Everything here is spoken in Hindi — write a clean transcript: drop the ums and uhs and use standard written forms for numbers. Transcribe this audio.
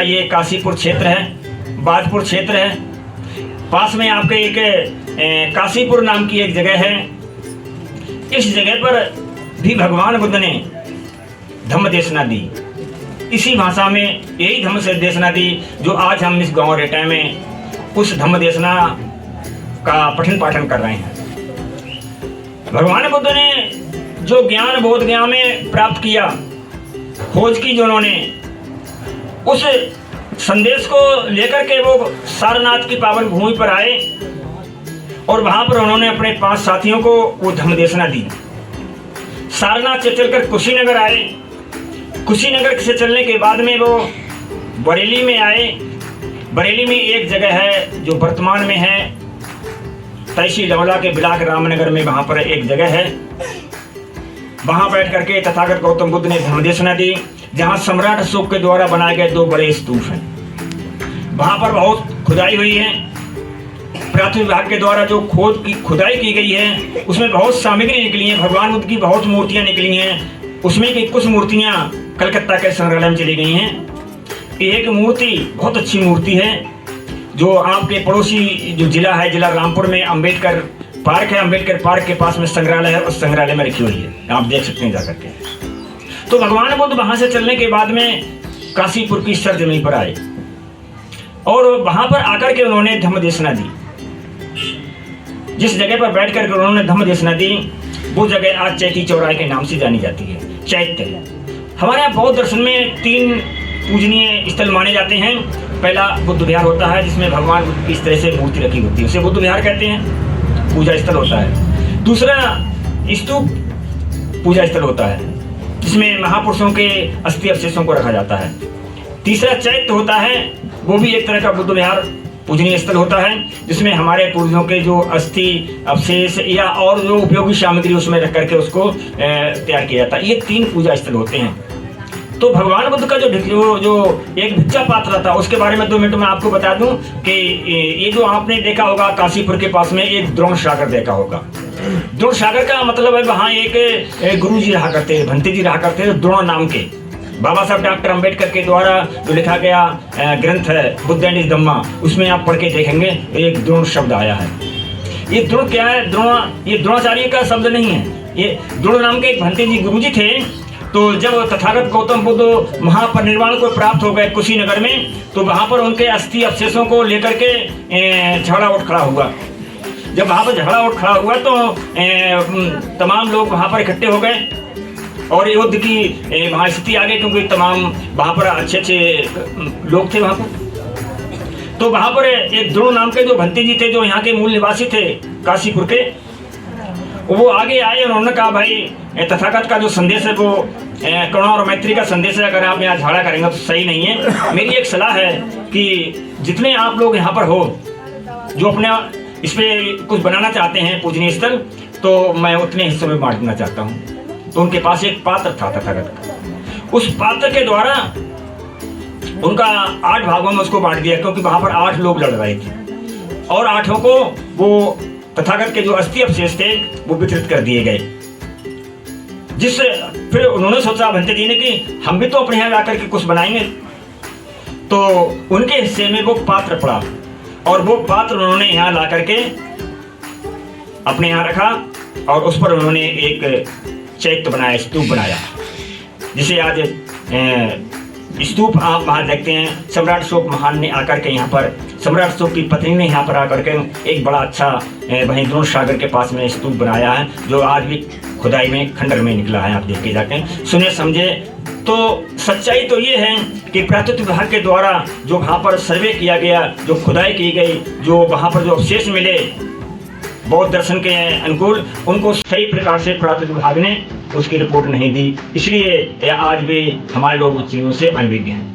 ये काशीपुर क्षेत्र है, बाजपुर क्षेत्र है। पास में आपके एक काशीपुर नाम की एक जगह है। इस जगह पर भी भगवान बुद्ध ने धम्म देशना दी। इसी भाषा में यही धम्म से देशना दी जो आज हम इस गांव रेटा में उस धम्म देशना का पठन पाठन कर रहे हैं। भगवान बुद्ध ने जो ज्ञान बोध गया में प्राप्त किया, खोज की जो उन्होंने, उस संदेश को लेकर के वो सारनाथ की पावन भूमि पर आए और वहां पर उन्होंने अपने 5 साथियों को वो धम्म देशना दी। सारनाथ से चलकर कुशीनगर आए। कुशीनगर से चलने के बाद में वो बरेली में आए। बरेली में एक जगह है जो वर्तमान में है तहसील लवला के ब्लॉक रामनगर में, वहां पर एक जगह है। वहां बैठ करके तथागत गौतम बुद्ध ने धम्म देशना दी, जहां सम्राट अशोक के द्वारा बनाए गए 2 बड़े स्तूप हैं। वहां पर बहुत खुदाई हुई है। पुरातत्व विभाग के द्वारा जो खुदाई की गई है उसमें बहुत सामग्री निकली है। भगवान बुद्ध की बहुत मूर्तियां निकली हैं। उसमें की कुछ मूर्तियां कलकत्ता के संग्रहालय में चली गई हैं। एक मूर्ति बहुत अच्छी मूर्ति है जो आपके पड़ोसी जो जिला है, जिला रामपुर में अंबेडकर पार्क है। अंबेडकर पार्क के पास में संग्रहालय है, उस संग्रहालय में रखी हुई है, आप देख सकते हैं जाकर के। तो भगवान बुद्ध वहां से चलने के बाद में काशीपुर की सर जमीन पर आए और वहां पर आकर के उन्होंने धम्म देशना दी। जिस जगह पर बैठ कर उन्होंने धम्म देशना दी वो जगह आज चैती चौराहे के नाम से जानी जाती है, चैत्य। हमारे यहाँ बौद्ध दर्शन में 3 पूजनीय स्थल माने जाते हैं। पहला बुद्ध विहार होता है जिसमें भगवान बुद्ध की इस तरह से मूर्ति रखी होती है, उसे बुद्ध विहार कहते हैं, पूजा स्थल होता है। दूसरा स्तूप पूजा स्थल होता है जिसमें महापुरुषों के अस्थि अवशेषों को रखा जाता है। तीसरा चैत्य होता है, वो भी एक तरह का बुद्ध विहार पूजनीय स्थल होता है जिसमें हमारे पूर्वजों के जो अस्थि अवशेष या और जो उपयोगी सामग्री उसमें रख करके उसको तैयार किया जाता है। ये 3 पूजा स्थल होते हैं। तो भगवान बुद्ध का जो एक भिक्षा पात्र था उसके बारे में 2 मिनट में आपको बता दूं कि ये जो आपने देखा होगा काशीपुर के पास में एक द्रोण सागर देखा होगा। द्रोण सागर का मतलब है वहाँ एक गुरु जी रहा करते, भंते जी रहा करते द्रोण नाम के। बाबा साहब डॉक्टर अंबेडकर के द्वारा जो लिखा गया ग्रंथ है बुद्ध एंड हिज धम्मा, उसमें आप पढ़ के देखेंगे एक द्रोण शब्द आया है। ये द्रोण क्या है? ये द्रोणाचार्य का शब्द नहीं है। ये द्रोण नाम के एक भंते जी गुरु जी थे। तो जब तथागत गौतम बुद्ध महापरिनिर्वाण को प्राप्त हो गए कुशीनगर में, तो वहां पर उनके अस्थि अवशेषों को लेकर के झगड़ा उठ खड़ा हुआ। जब वहां पर झगड़ा उठ खड़ा हुआ तो तमाम लोग वहां पर इकट्ठे हो गए और युद्ध की वहां स्थिति आ गई, क्योंकि तमाम वहां पर अच्छे लोग थे वहां पर। तो वहां पर एक द्रोण नाम के जो भंते जी थे, जो यहाँ के मूल निवासी थे काशीपुर के, वो आगे आए और उन्होंने कहा भाई तथागत का जो संदेश है वो करुणा और मैत्री का संदेश है। अगर आप यहाँ झगड़ा करेंगे तो सही नहीं है। मेरी एक सलाह है कि जितने आप लोग यहाँ पर हो जो अपने इस पे कुछ बनाना चाहते हैं पूजनीय स्थल, तो मैं उतने हिस्सों में बांटना चाहता हूँ। तो उनके पास एक पात्र था तथागत का। उस पात्र के द्वारा उनका 8 भागों में उसको बांट दिया, क्योंकि वहां पर 8 लोग लड़ रहे थे और 8 को वो तथागत के जो अस्थि अवशेष थे वो वितरित कर दिए गए। जिससे फिर उन्होंने सोचा भंते जी ने कि हम भी तो अपने यहाँ जाकर के कुछ बनाएंगे। तो उनके हिस्से में वो पात्र पड़ा और वो पात्र उन्होंने यहाँ ला करके अपने यहाँ रखा और उस पर उन्होंने एक चैत्य बनाया, स्तूप बनाया, जिसे आज स्तूप आप वहाँ देखते हैं। सम्राट अशोक महान ने आकर के यहाँ पर, सम्राट अशोक की पत्नी ने यहाँ पर आकर के एक बड़ा अच्छा वहीं द्रोण सागर के पास में स्तूप बनाया है, जो आज भी खुदाई में खंडर में निकला है। आप देख के जाते हैं, सुने समझे। तो सच्चाई तो ये है कि पुरातत्व विभाग के द्वारा जो वहाँ पर सर्वे किया गया, जो खुदाई की गई, जो वहाँ पर जो अवशेष मिले बौद्ध दर्शन के अनुकूल, उनको सही प्रकार से पुरातत्व विभाग ने उसकी रिपोर्ट नहीं दी। इसलिए आज भी हमारे लोग उस चीज़ों से अनभिज्ञ हैं।